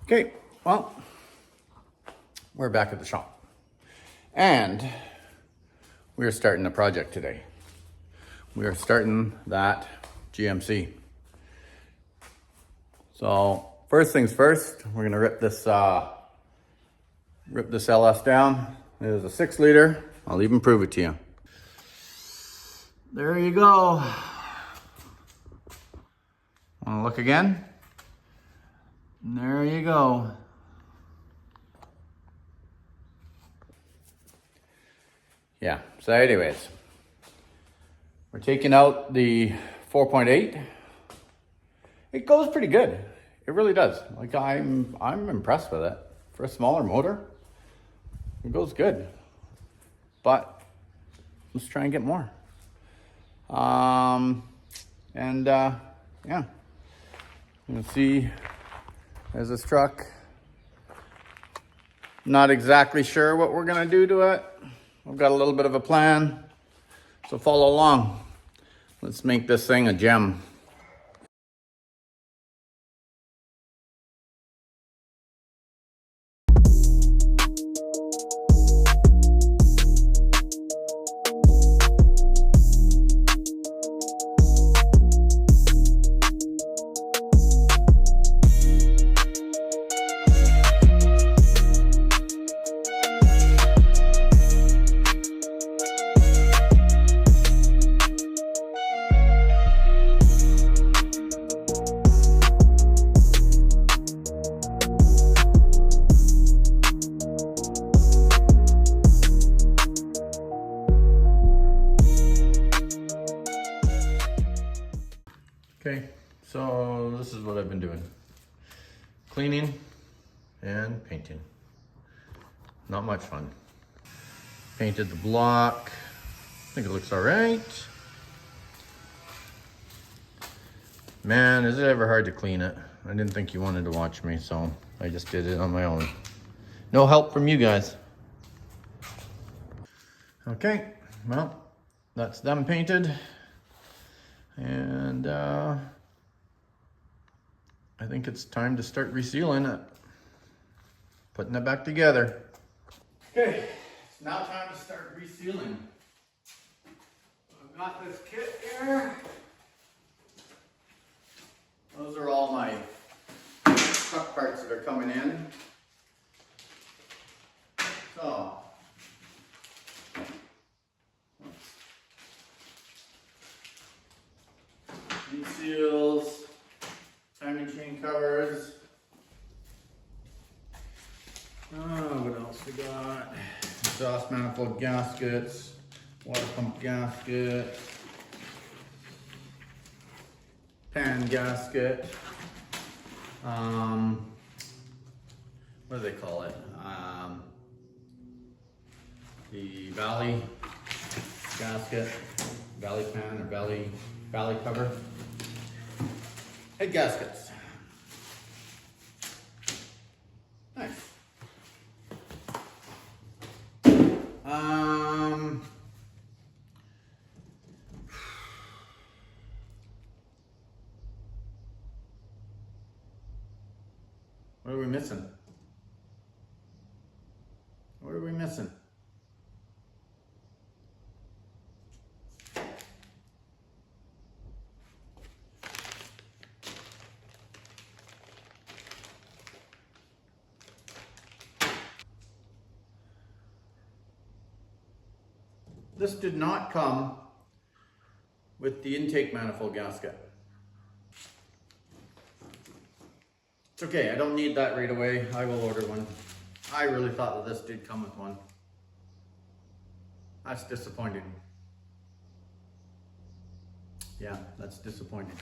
Okay, well, we're back at the shop. And we are starting the project today. We are starting that GMC. So first things first, we're gonna rip this LS down. It is a 6-liter. I'll even prove it to you. There you go. Wanna look again? And there you go. Yeah, so anyways, we're taking out the 4.8. It goes pretty good. It really does. Like I'm impressed with it. For a smaller motor, it goes good. But let's try and get more. Yeah. You can see there's this truck. Not exactly sure what we're gonna do to it. I've got a little bit of a plan, so follow along. Let's make this thing a gem. Okay, so this is what I've been doing. Cleaning and painting. Not much fun. Painted the block. I think it looks all right. Man, is it ever hard to clean it. I didn't think you wanted to watch me, so I just did it on my own. No help from you guys. Okay, well, that's them painted. And I think it's time to start resealing it. Putting it back together. Okay, it's now time to start resealing. I've got this kit here. Those are all my truck parts that are coming in. So, these seals, timing chain covers. What else we got? Exhaust manifold gaskets, water pump gasket, pan gasket. What do they call it? The valley gasket, valley pan or valley cover. Head gaskets. Nice. What are we missing? What are we missing? This did not come with the intake manifold gasket. It's okay, I don't need that right away. I will order one. I really thought that this did come with one. That's disappointing. Yeah, that's disappointing.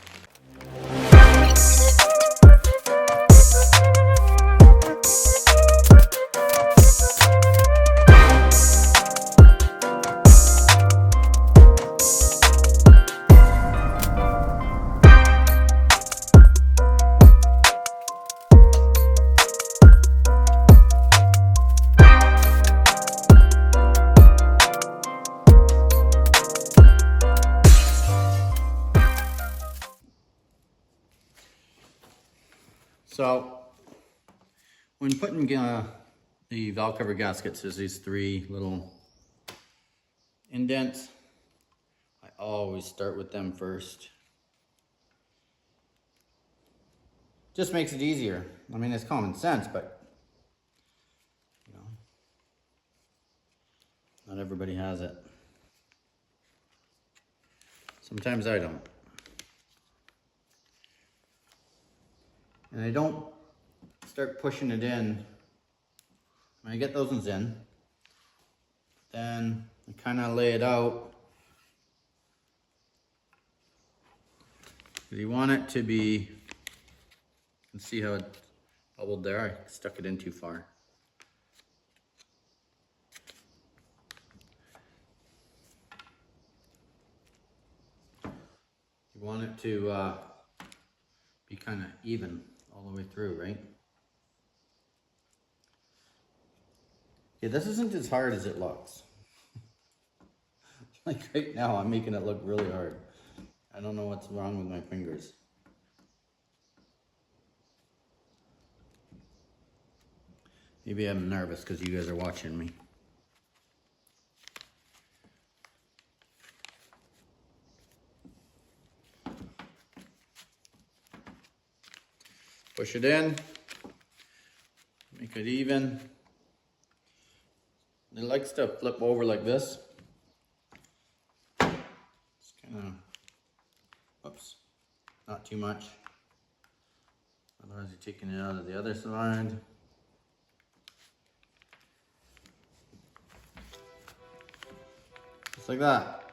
So When putting the valve cover gaskets, there's these 3 little indents. I always start with them first. Just makes it easier. I mean, it's common sense, but you know, not everybody has it. Sometimes I don't. And I don't start pushing it in. When I get those ones in, then I kind of lay it out. You want it to be, you can see how it bubbled there. I stuck it in too far. You want it to be kind of even all the way through, right? Yeah, this isn't as hard as it looks. Like right now, I'm making it look really hard. I don't know what's wrong with my fingers. Maybe I'm nervous because you guys are watching me. Push it in, make it even. It likes to flip over like this. Just kind of, oops, not too much. Otherwise you're taking it out of the other side. Just like that.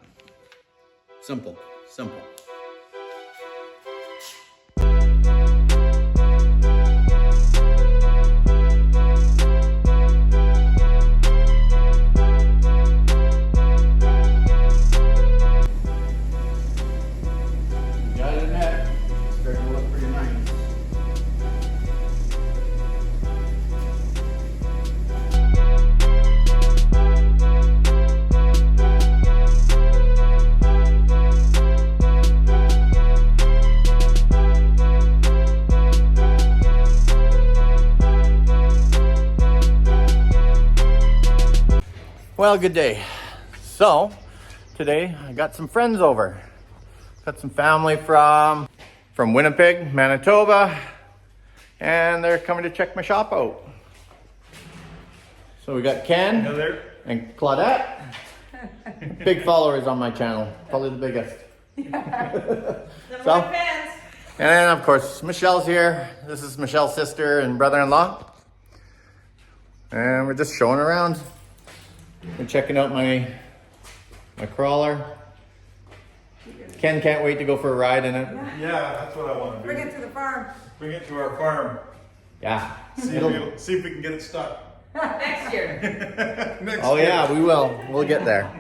Simple, simple. Well, good day. So, today I got some friends over. Got some family from Winnipeg, Manitoba, and they're coming to check my shop out. So we got Ken and Claudette. Big followers on my channel, probably the biggest. So, and then of course Michelle's here. This is Michelle's sister and brother-in-law. And we're just showing around. We're checking out my crawler. Ken can't wait to go for a ride in it. Yeah, that's what I want to do. Bring it to the farm. Bring it to our farm. Yeah. See if we can get it stuck. Next year. Next Oh year. yeah, we will. We'll get there.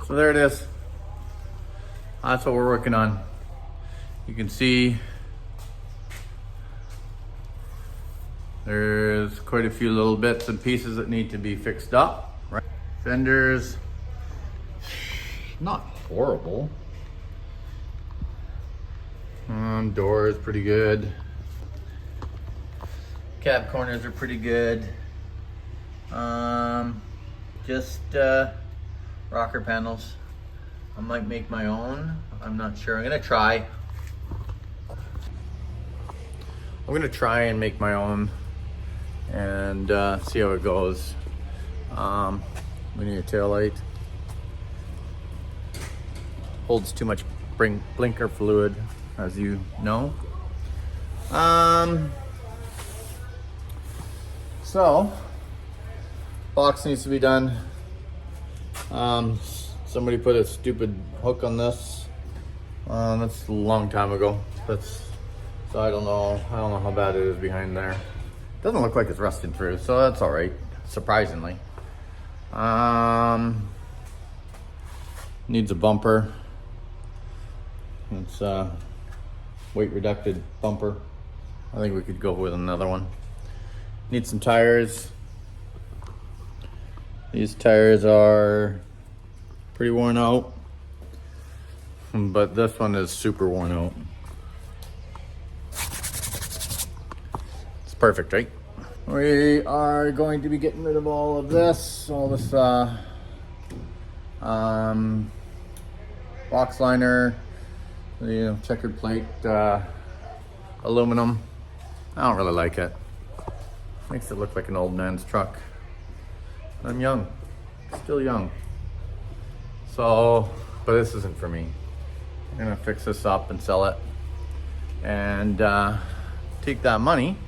So there it is. That's what we're working on. You can see there's quite a few little bits and pieces that need to be fixed up. Right? Fenders, not horrible. Doors pretty good. Cab corners are pretty good. Just rocker panels. I might make my own. I'm not sure. I'm gonna try. I'm gonna try and make my own and see how it goes. We need a tail light. Holds too much blinker fluid, as you know. So box needs to be done. Somebody put a stupid hook on this. That's a long time ago. So I don't know how bad it is behind there. Doesn't look like it's rusting through, so that's all right, surprisingly. Needs a bumper. It's a weight reduced bumper. I think we could go with another one. Need some tires. These tires are pretty worn out, but this one is super worn out. It's perfect, right? We are going to be getting rid of all this box liner, the checkered plate aluminum. I don't really like it. Makes it look like an old man's truck. I'm young, still young. So, but this isn't for me. I'm gonna fix this up and sell it, and take that money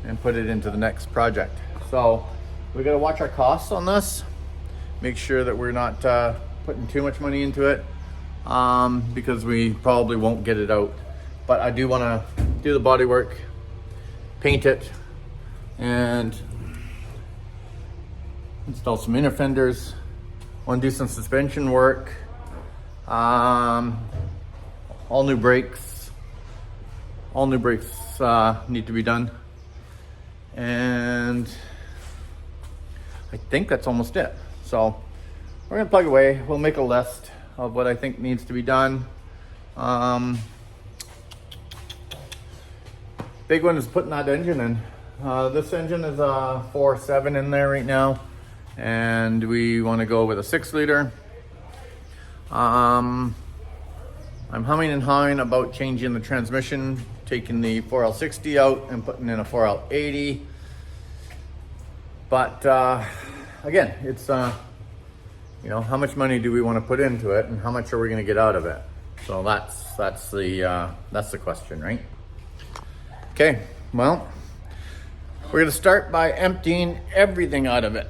and put it into the next project. So we gotta watch our costs on this. Make sure that we're not putting too much money into it, because we probably won't get it out. But I do wanna do the body work, paint it, and install some inner fenders. Want to do some suspension work. All new brakes. All new brakes need to be done. And I think that's almost it. So we're gonna plug away. We'll make a list of what I think needs to be done. Big one is putting that engine in. This engine is a 4.7 in there right now, and we want to go with a 6-liter. I'm humming and hawing about changing the transmission, taking the 4L60 out and putting in a 4L80. But again, it's you know, how much money do we want to put into it, and how much are we going to get out of it? So that's the question, right? Okay, well, we're gonna start by emptying everything out of it.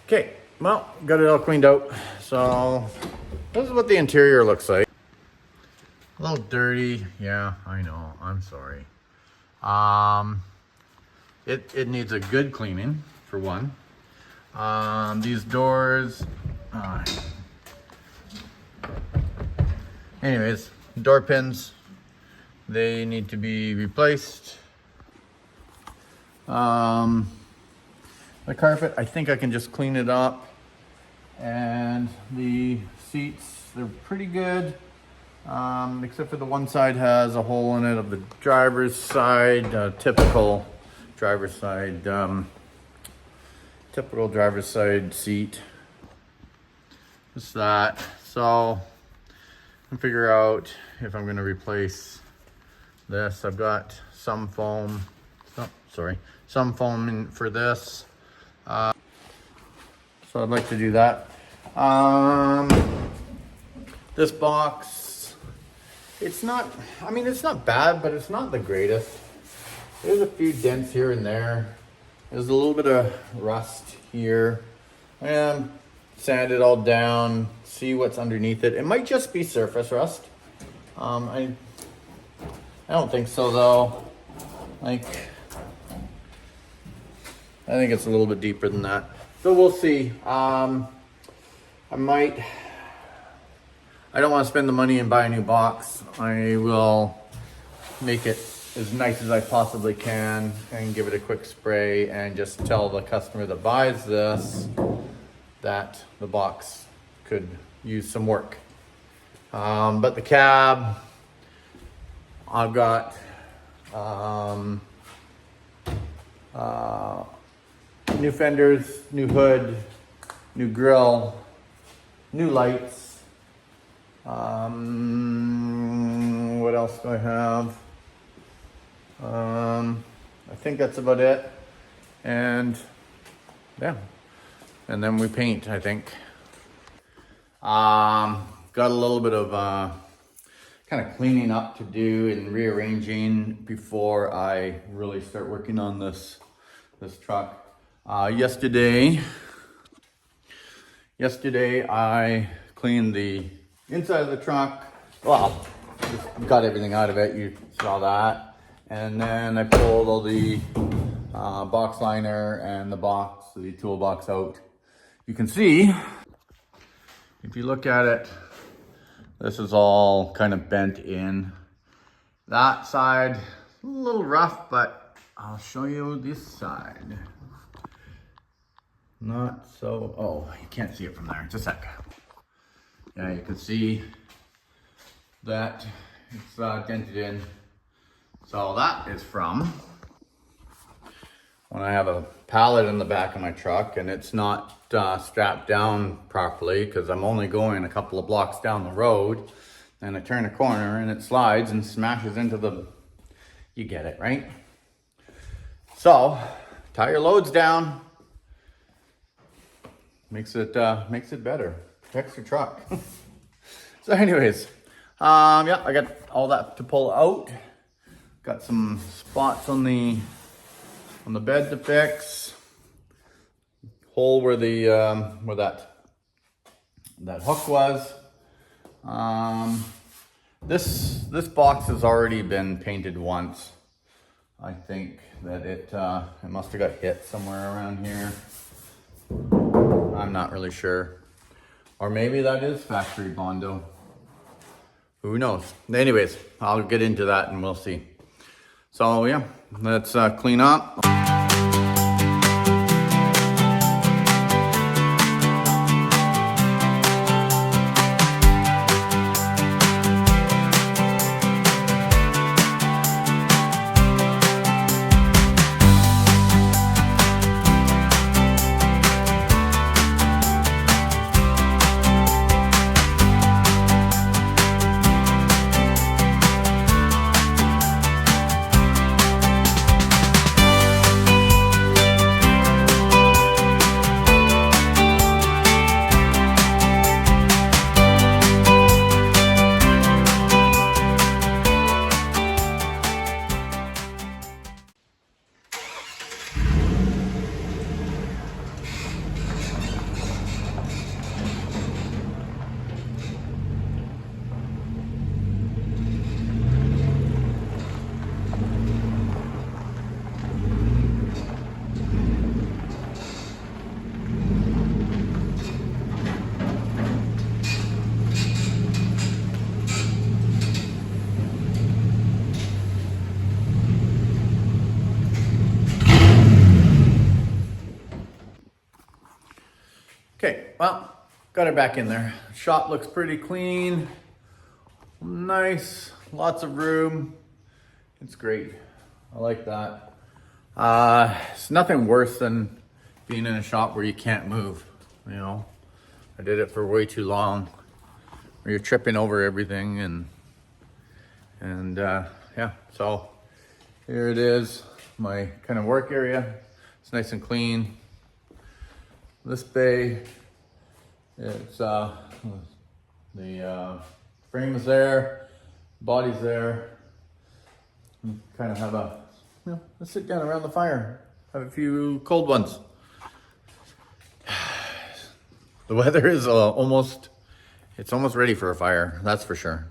Okay, well, got it all cleaned out. So this is what the interior looks like. A little dirty, yeah, I know, I'm sorry. It needs a good cleaning, for one. These doors, anyways, door pins, they need to be replaced. The carpet, I think I can just clean it up. And the seats, they're pretty good. Except for the one side has a hole in it of the driver's side, typical driver's side seat. Just that. So I figure out if I'm gonna replace this. I've got some foam. Some foam in for this. So I'd like to do that. This box, it's not bad, but it's not the greatest. There's a few dents here and there. There's a little bit of rust here. And sand it all down, see what's underneath it. It might just be surface rust. I don't think so though. Like, I think it's a little bit deeper than that. So we'll see. I don't want to spend the money and buy a new box. I will make it as nice as I possibly can and give it a quick spray and just tell the customer that buys this that the box could use some work. But the cab, I've got new fenders, new hood, new grill, new lights. What else do I have? I think that's about it. And yeah, and then we paint, I think. Got a little bit of kind of cleaning up to do and rearranging before I really start working on this truck. Yesterday Yesterday I cleaned the inside of the truck. Well, just got everything out of it. You saw that. And then I pulled all the box liner and the toolbox out. You can see, if you look at it, this is all kind of bent in. That side, a little rough, but I'll show you this side. Not so, oh, you can't see it from there, just a sec. Yeah, you can see that it's dented in. So that is from when I have a pallet in the back of my truck and it's not strapped down properly because I'm only going a couple of blocks down the road, and I turn a corner and it slides and smashes into the, you get it, right? So tie your loads down. Makes it better. Protects your truck. So anyways, yeah, I got all that to pull out. Got some spots on the bed to fix. Hole where the where that hook was. This box has already been painted once. I think that it must have got hit somewhere around here. I'm not really sure. Or maybe that is factory Bondo. Who knows? Anyways, I'll get into that and we'll see. So yeah, let's clean up. Okay, well, got it back in there. Shop looks pretty clean, nice, lots of room. It's great. I like that. It's nothing worse than being in a shop where you can't move, you know. I did it for way too long, where you're tripping over everything and yeah, so here it is, my kind of work area. It's nice and clean. This bay, it's the frame is there, body's there. You kind of have a, you know, let's sit down around the fire, have a few cold ones. The weather is almost ready for a fire, that's for sure.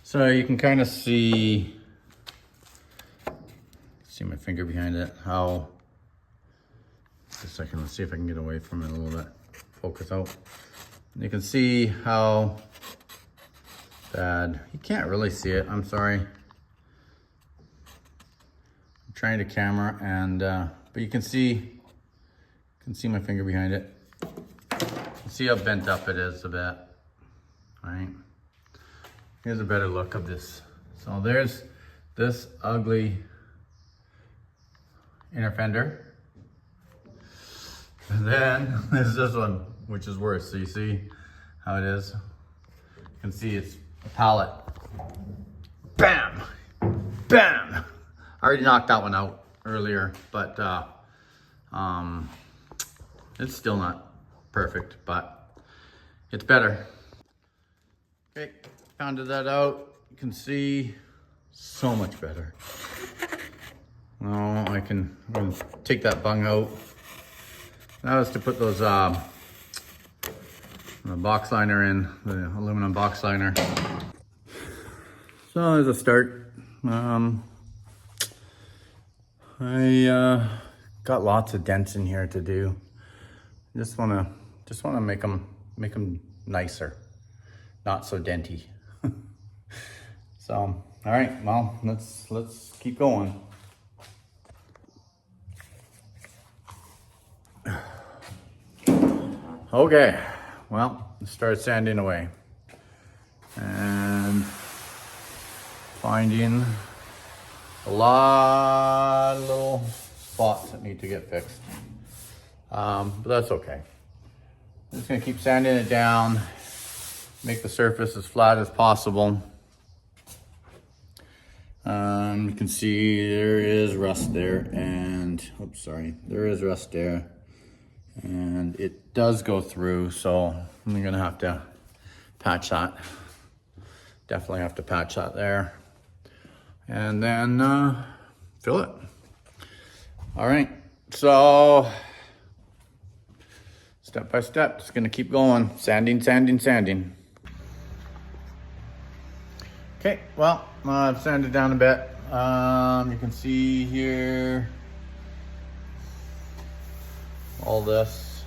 So you can kind of see my finger behind it, how, just a second, let's see if I can get away from it a little bit, focus out. You can see how bad, you can't really see it, I'm sorry. I'm trying to camera and, but you can see my finger behind it. See how bent up it is a bit, right? Here's a better look of this. So there's this ugly inner fender. And then there's this one, which is worse. So you see how it is? You can see it's a pallet. Bam! Bam! I already knocked that one out earlier, but it's still not perfect, but it's better. Okay. Pounded that out. You can see So much better. Oh, I'm gonna take that bung out. That was to put those the box liner in, the aluminum box liner. So as a start, I got lots of dents in here to do. Just wanna make them nicer, not so denty. So, all right, well, let's keep going. Okay, well, start sanding away and finding a lot of little spots that need to get fixed, but that's okay. I'm just gonna keep sanding it down, make the surface as flat as possible. You can see there is rust there, and oops, sorry, there is rust there, and it does go through, so I'm gonna have to patch that. Definitely have to patch that there, and then fill it. All right, so step by step, just gonna keep going, sanding. Okay, well, I've sanded down a bit. You can see here all this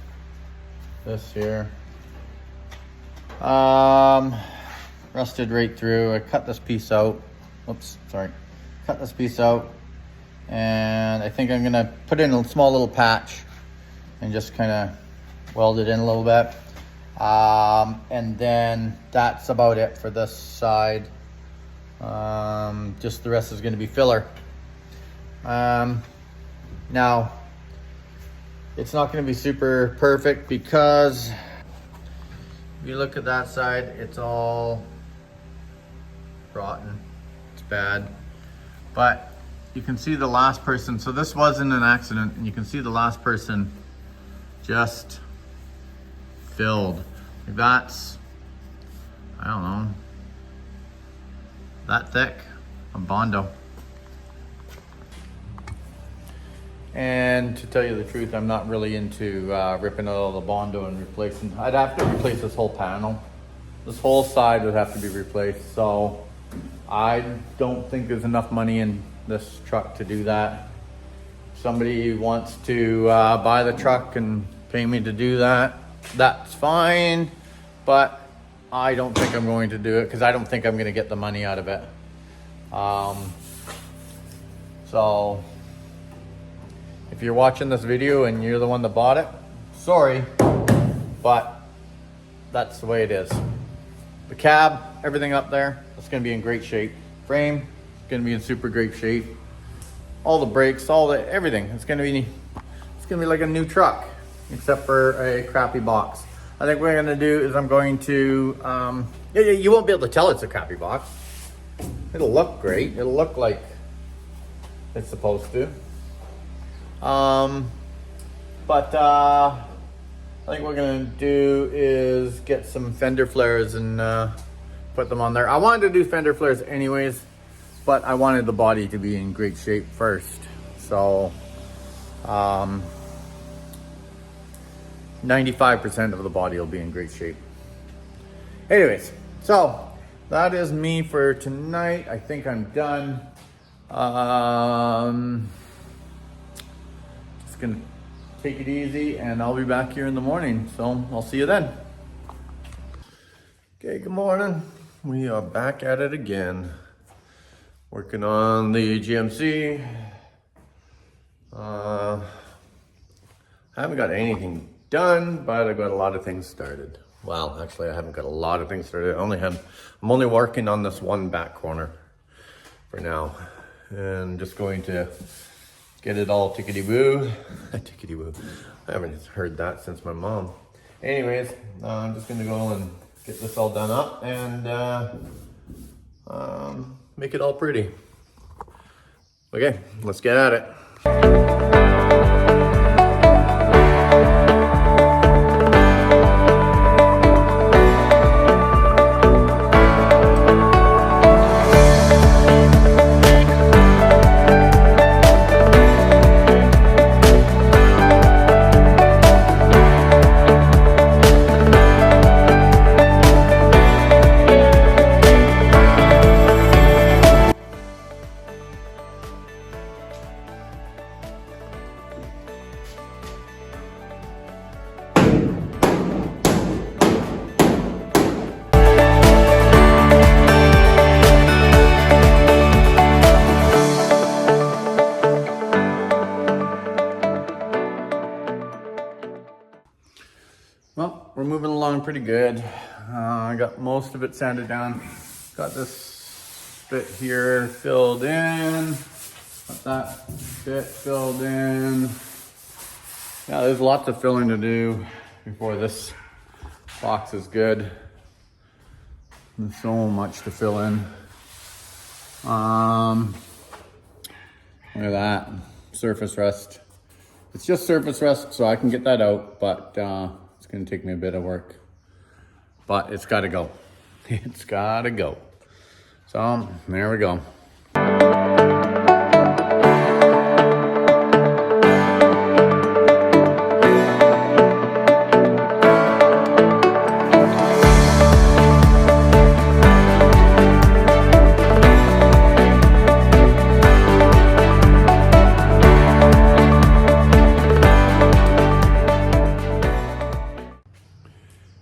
here. Rusted right through. I cut this piece out. Oops, sorry. Cut this piece out. And I think I'm gonna put in a small little patch and just kind of weld it in a little bit. And then that's about it for this side. Just the rest is going to be filler. Now it's not going to be super perfect because if you look at that side, it's all rotten. It's bad, but you can see the last person. So this wasn't an accident, and you can see the last person just filled. That's, I don't know, that thick of Bondo. And to tell you the truth, I'm not really into ripping out all the Bondo and replacing. I'd have to replace this whole panel. This whole side would have to be replaced. So I don't think there's enough money in this truck to do that. If somebody wants to buy the truck and pay me to do that, that's fine. But I don't think I'm going to do it because I don't think I'm going to get the money out of it. So if you're watching this video and you're the one that bought it, sorry, but that's the way it is. The cab, everything up there, it's going to be in great shape. Frame, it's going to be in super great shape. All the brakes, everything. It's going to be like a new truck, except for a crappy box. I think what I'm going to do is I'm going to, you won't be able to tell it's a crappy box. It'll look great. It'll look like it's supposed to. But I think what we're going to do is get some fender flares and put them on there. I wanted to do fender flares anyways, but I wanted the body to be in great shape first. So 95% of the body will be in great shape. Anyways, so that is me for tonight. I think I'm done. Just gonna take it easy and I'll be back here in the morning. So I'll see you then. Okay, good morning. We are back at it again. Working on the GMC. I haven't got anything done, but I got a lot of things started. Well, actually I haven't got a lot of things started. I'm only working on this one back corner for now. And just going to get it all tickety-boo. Tickety-boo. I haven't heard that since my mom. Anyways, I'm just gonna go and get this all done up and make it all pretty. Okay, let's get at it. pretty good. I got most of it sanded down. Got this bit here filled in. Got that bit filled in. Yeah, there's lots of filling to do before this box is good. There's so much to fill in. Look at that, surface rust. It's just surface rust, so I can get that out, but it's gonna take me a bit of work. But it's gotta go. It's gotta go. So, there we go.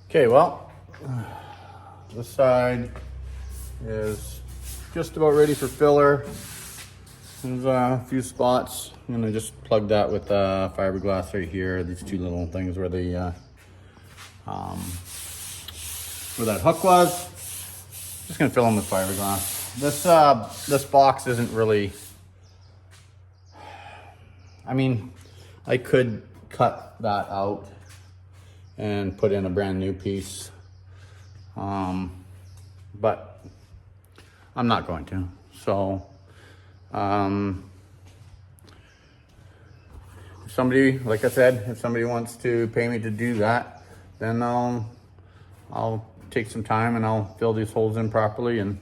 Okay, well, this side is just about ready for filler. There's a few spots. I'm gonna just plug that with fiberglass right here. These two little things where the where that hook was. Just gonna fill them with fiberglass. This box isn't really. I mean, I could cut that out and put in a brand new piece, but I'm not going to. So if somebody, like I said, if somebody wants to pay me to do that, then I'll take some time and I'll fill these holes in properly and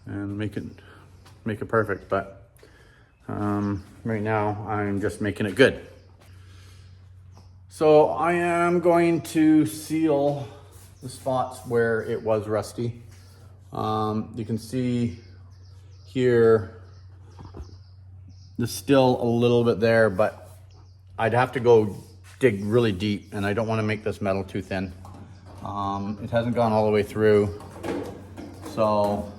make it perfect. But right now I'm just making it good. So I am going to seal the spots where it was rusty. You can see here, there's still a little bit there, but I'd have to go dig really deep, and I don't want to make this metal too thin. It hasn't gone all the way through, so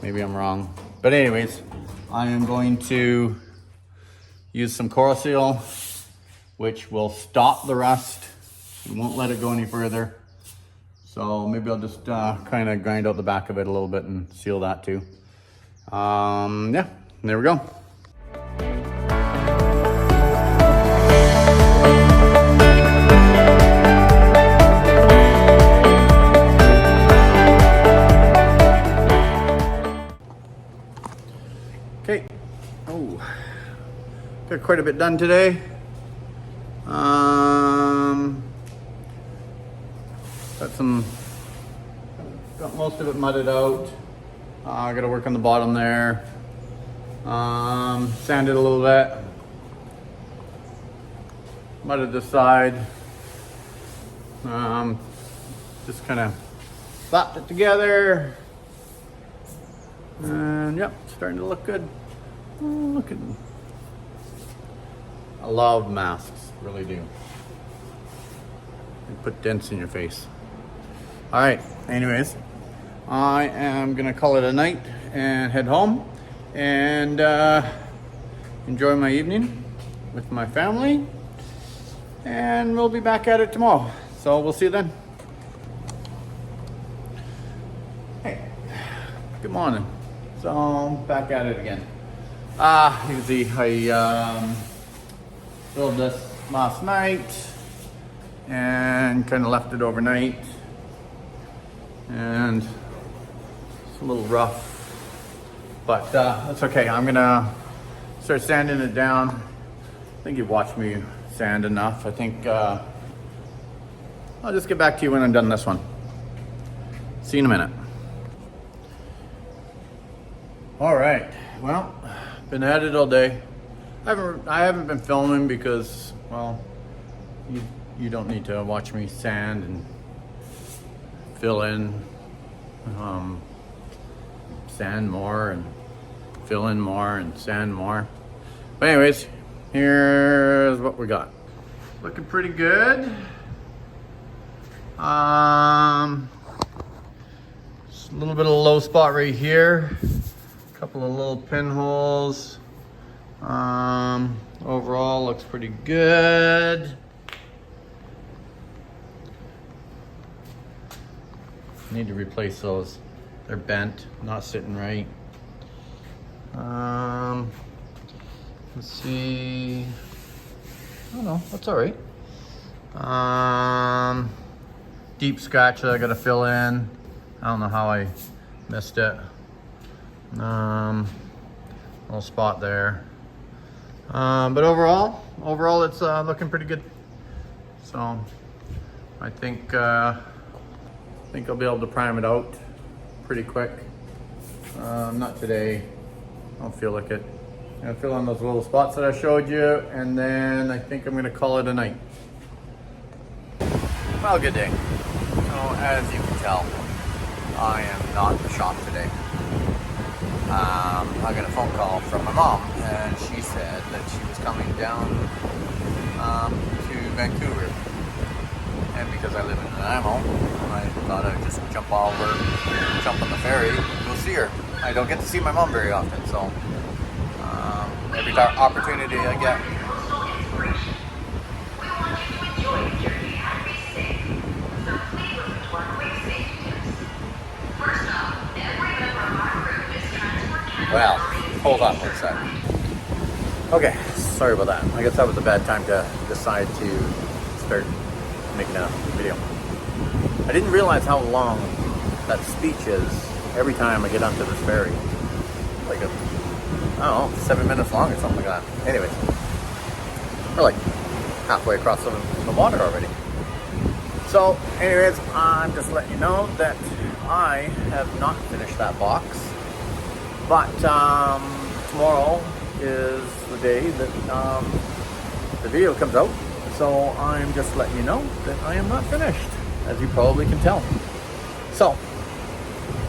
maybe I'm wrong. But anyways, I am going to use some Coral Seal, which will stop the rust. It won't let it go any further. So maybe I'll just kind of grind out the back of it a little bit and seal that too. Yeah, there we go. Okay, oh, got quite a bit done today. Got most of it mudded out. I gotta work on the bottom there. Sanded a little bit. Mudded this side. Just kind of slapped it together. And yep, starting to look good. Oh, look at them. I love masks, really do. They put dents in your face. All right, anyways, I am gonna call it a night and head home and enjoy my evening with my family, and we'll be back at it tomorrow. So we'll see you then. Hey, good morning. So I'm back at it again. You can see I filled this last night and kind of left it overnight, and it's a little rough, but that's okay. I'm gonna start sanding it down. I think you've watched me sand enough. I think I'll just get back to you when I'm done this one. See you in a minute. All right, well, been at it all day. I haven't been filming because, well, you don't need to watch me sand and fill in, sand more and fill in more and sand more. But anyways, here's what we got. Looking pretty good. Just a little bit of a low spot right here. A couple of little pinholes. Overall looks pretty good. Need to replace those. They're bent, not sitting right. Let's see. I don't know, that's all right. Deep scratch that I gotta fill in. I don't know how I missed it. Little spot there. But overall it's looking pretty good. So I think I'll be able to prime it out pretty quick. Not today. I don't feel like it. I'm gonna fill in those little spots that I showed you, and then I think I'm gonna call it a night. Well, good day. So as you can tell, I am not in the shop today. I got a phone call from my mom, and she said that she was coming down to Vancouver. And because I live in Nanaimo, I thought I'd just jump on the ferry, and go see her. I don't get to see my mom very often, so every opportunity I get. Well, hold on one second. Okay, sorry about that. I guess that was a bad time to decide to start making a video. I didn't realize how long that speech is every time I get onto this ferry. Like I don't know, 7 minutes long or something like that. Anyways, we're like halfway across the water already. So, anyways, I'm just letting you know that I have not finished that box. But tomorrow is the day that the video comes out. So I'm just letting you know that I am not finished, as you probably can tell. So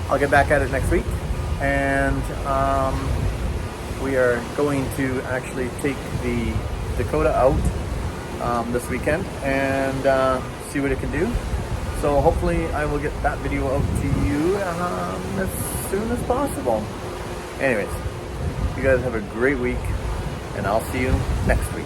I'll get back at it next week, and we are going to actually take the Dakota out this weekend and see what it can do. So hopefully I will get that video out to you as soon as possible. Anyways, you guys have a great week, and I'll see you next week.